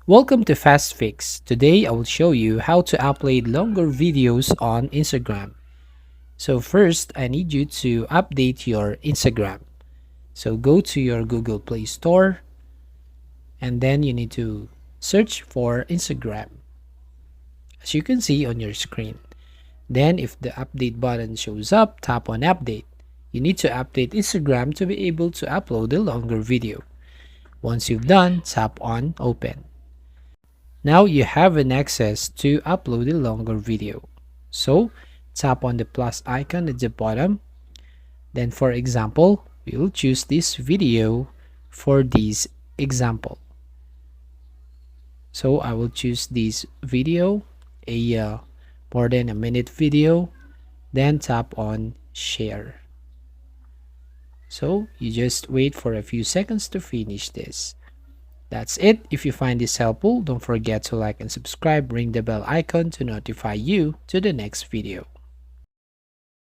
Welcome to Fast Fix. Today I will show you how to upload longer videos on Instagram. So first, I need you to update your Instagram. So go to your Google Play Store and then you need to search for Instagram as you can see on your screen. Then if the update button shows up, tap on update. You need to update Instagram to be able to upload a longer video. Once you've done, tap on open. Now you have an access to upload a longer video. So tap on the plus icon at the bottom. Then for example, we'll choose this video for this example. So I will choose this video, a more than a minute video. Then tap on share. So you just wait for a few seconds to finish this. That's it. If you find this helpful, don't forget to like and subscribe, ring the bell icon to notify you to the next video.